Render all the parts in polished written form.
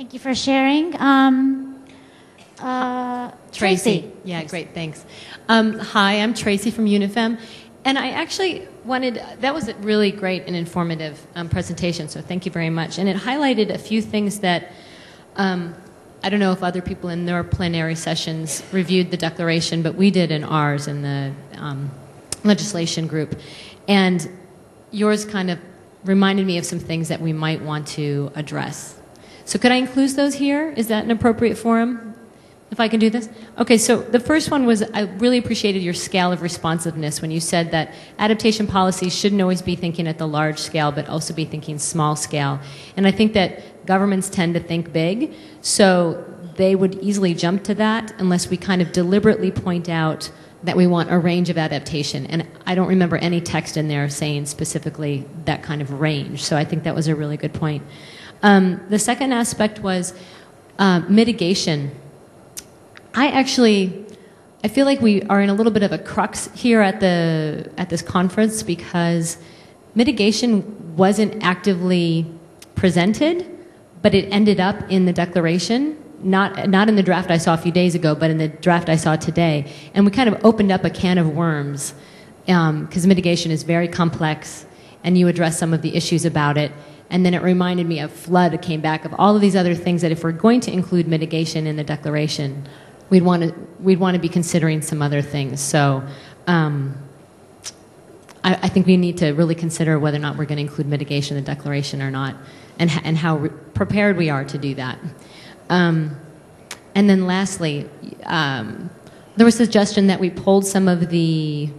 Thank you for sharing. Tracy. Yeah, great, thanks. Hi, I'm Tracy from UNIFEM. And I actually wanted, that was a really great and informative presentation, so thank you very much. And it highlighted a few things that, I don't know if other people in their plenary sessions reviewed the declaration, but we did in ours in the legislation group. And yours kind of reminded me of some things that we might want to address. So could I include those here? Is that an appropriate forum? If I can do this? Okay, so the first one was, I really appreciated your scale of responsiveness when you said that adaptation policies shouldn't always be thinking at the large scale, but also be thinking small scale. And I think that governments tend to think big, so they would easily jump to that unless we kind of deliberately point out that we want a range of adaptation. And I don't remember any text in there saying specifically that kind of range, so I think that was a really good point. The second aspect was mitigation. I feel like we are in a little bit of a crux here at this conference because mitigation wasn't actively presented, but it ended up in the declaration, not in the draft I saw a few days ago, but in the draft I saw today. And we kind of opened up a can of worms because mitigation is very complex, and you address some of the issues about it. And then it reminded me of flood, came back, of all of these other things that if we're going to include mitigation in the declaration, we'd want to be considering some other things. So I think we need to really consider whether or not we're going to include mitigation in the declaration or not, and how prepared we are to do that. And then lastly, there was a suggestion that we pulled some of the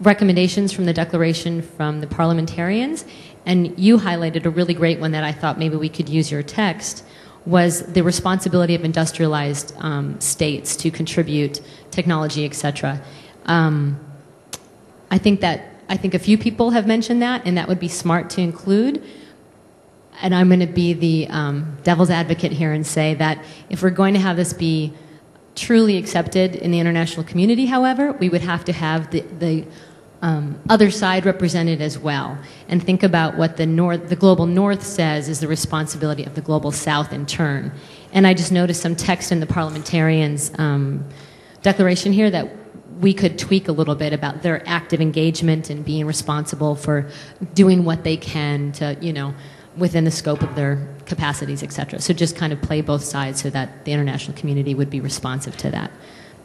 recommendations from the declaration from the parliamentarians, and you highlighted a really great one that I thought maybe we could use your text, was the responsibility of industrialized states to contribute technology, etc. I think a few people have mentioned that, and that would be smart to include. And I'm going to be the devil's advocate here and say that if we're going to have this be truly accepted in the international community, however, we would have to have the other side represented as well, and think about what the global north says is the responsibility of the global south in turn. And I just noticed some text in the parliamentarians' declaration here that we could tweak a little bit about their active engagement and being responsible for doing what they can to, within the scope of their capacities, et cetera. So just kind of play both sides so that the international community would be responsive to that.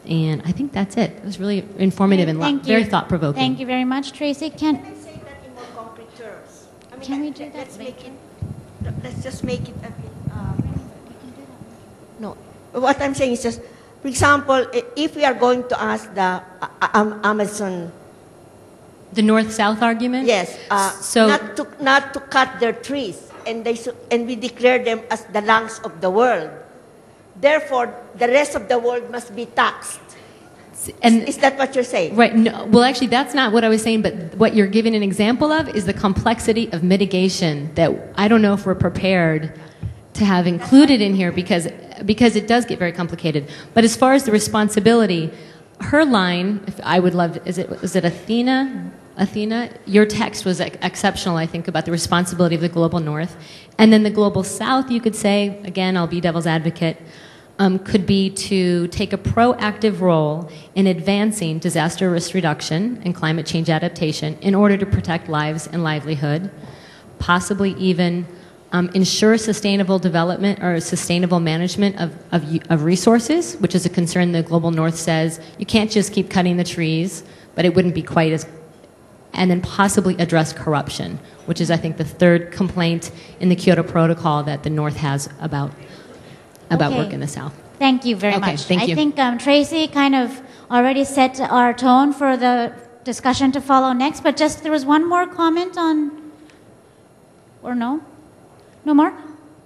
And I think that's it. It was really informative and very thought-provoking. Thank you very much, Tracy. Can I say that in more concrete terms? I mean, can we do that? Let's just make it a bit. No, what I'm saying is just, for example, if we are going to ask the Amazon. The north-south argument? Yes. So not to cut their trees, and we declare them as the lungs of the world. Therefore, the rest of the world must be taxed. And is that what you're saying? Right. No, well, actually, that's not what I was saying, but what you're giving an example of is the complexity of mitigation that I don't know if we're prepared to have included in here because it does get very complicated. But as far as the responsibility, her line, I would love, is it Athena? Athena, your text was exceptional, I think, about the responsibility of the global north. And then the global south, you could say, again, I'll be devil's advocate, could be to take a proactive role in advancing disaster risk reduction and climate change adaptation in order to protect lives and livelihood, possibly even ensure sustainable development or sustainable management of resources, which is a concern the global north says you can't just keep cutting the trees, but it wouldn't be quite as, and then possibly address corruption, which is, I think, the third complaint in the Kyoto Protocol that the north has about work in the south. Thank you very much. Thank you. I think Tracy kind of already set our tone for the discussion to follow next, but just there was one more comment on, or no? No more?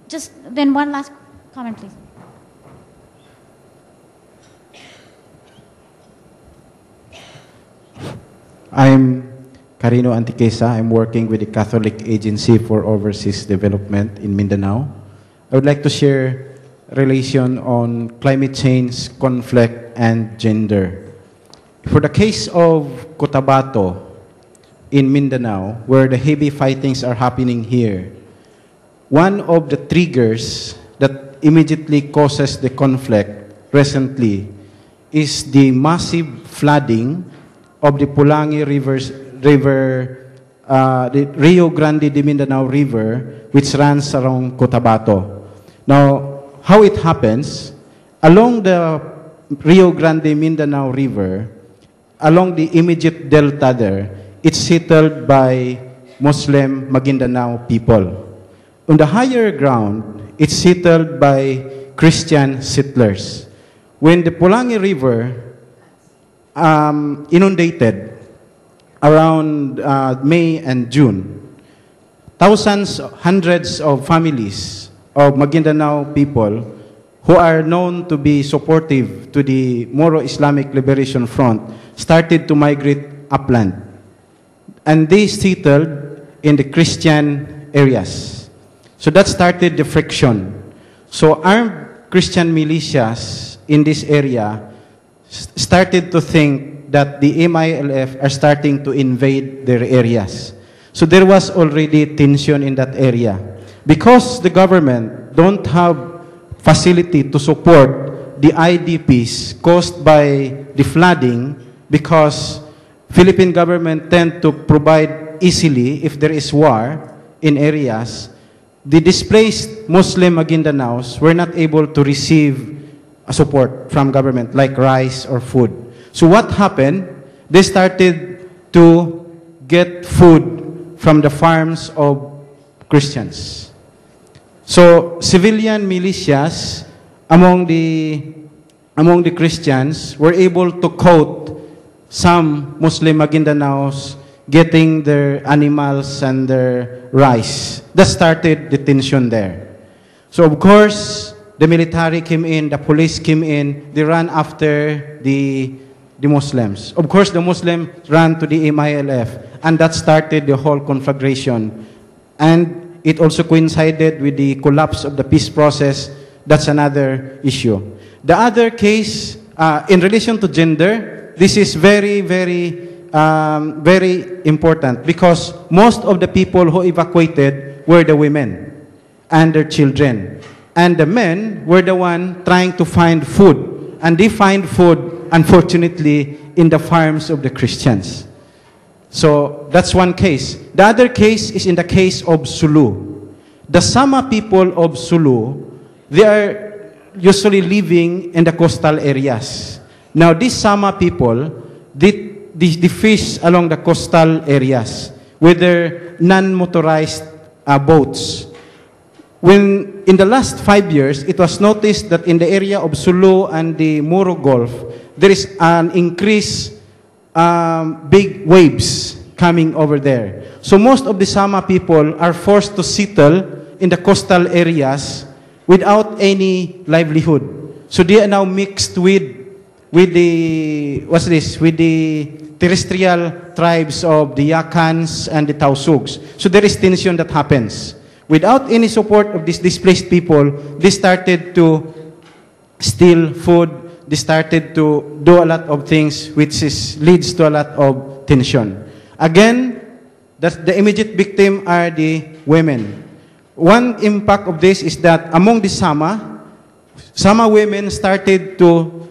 Just then one last comment, please. I'm Carino Antiquesa. I'm working with the Catholic Agency for Overseas Development in Mindanao. I would like to share relation on climate change, conflict, and gender. For the case of Cotabato in Mindanao, where the heavy fightings are happening here, one of the triggers that immediately causes the conflict recently is the massive flooding of the Pulangi the Rio Grande de Mindanao River, which runs around Cotabato. Now, how it happens, along the Rio Grande Mindanao River, along the immediate delta there, it's settled by Muslim Maguindanao people. On the higher ground, it's settled by Christian settlers. When the Pulangi River inundated around May and June, thousands, hundreds of families of Maguindanao people who are known to be supportive to the Moro Islamic Liberation Front started to migrate upland. And they settled in the Christian areas. So that started the friction. So armed Christian militias in this area started to think that the MILF are starting to invade their areas. So there was already tension in that area. Because the government don't have facility to support the IDPs caused by the flooding, because Philippine government tend to provide easily if there is war in areas, the displaced Muslim Maguindanaos were not able to receive support from government like rice or food. So what happened? They started to get food from the farms of Christians. So civilian militias among the Christians were able to coat some Muslim Maguindanaos getting their animals and their rice. That started the tension there. So of course, the military came in, the police came in, they ran after the Muslims. Of course, the Muslims ran to the MILF, and that started the whole conflagration. And it also coincided with the collapse of the peace process. That's another issue. The other case, in relation to gender, this is very, very important, because most of the people who evacuated were the women and their children. And the men were the one trying to find food. And they find food, unfortunately, in the farms of the Christians. So that's one case. The other case is in the case of Sulu. The Sama people of Sulu, they are usually living in the coastal areas. Now, these Sama people, they fish along the coastal areas with their non-motorized boats. When in the last 5 years, it was noticed that in the area of Sulu and the Moro Gulf, there is an increased big waves coming over there. So most of the Sama people are forced to settle in the coastal areas without any livelihood. So they are now mixed with the terrestrial tribes of the Yakans and the Tausugs. So there is tension that happens. Without any support of these displaced people, they started to steal food. They started to do a lot of things which leads to a lot of tension. Again, the immediate victim are the women. One impact of this is that among the Sama women started to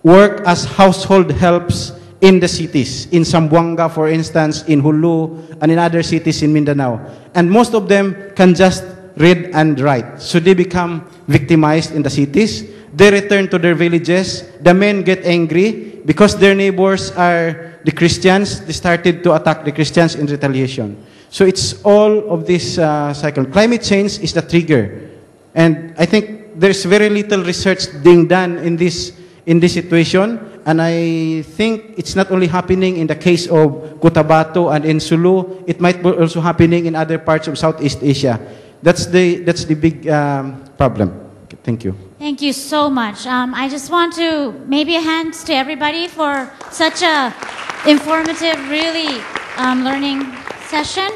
work as household helps in the cities. In Zamboanga, for instance, in Hulu, and in other cities in Mindanao. And most of them can just read and write. So they become victimized in the cities. They return to their villages. The men get angry because their neighbors are the Christians. They started to attack the Christians in retaliation. So it's all of this cycle. Climate change is the trigger. And I think there's very little research being done in this situation. And I think it's not only happening in the case of Cotabato and in Sulu, it might be also happening in other parts of Southeast Asia. That's the big problem. Okay, thank you. Thank you so much. I just want to maybe a hand to everybody for such a informative, really learning session.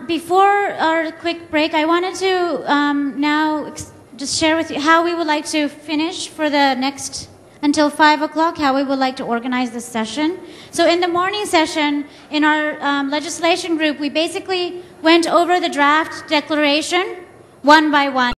Before our quick break, I wanted to now just share with you how we would like to finish for the next until 5 o'clock how we would like to organize this session. So in the morning session, in our legislation group, we basically went over the draft declaration one by one.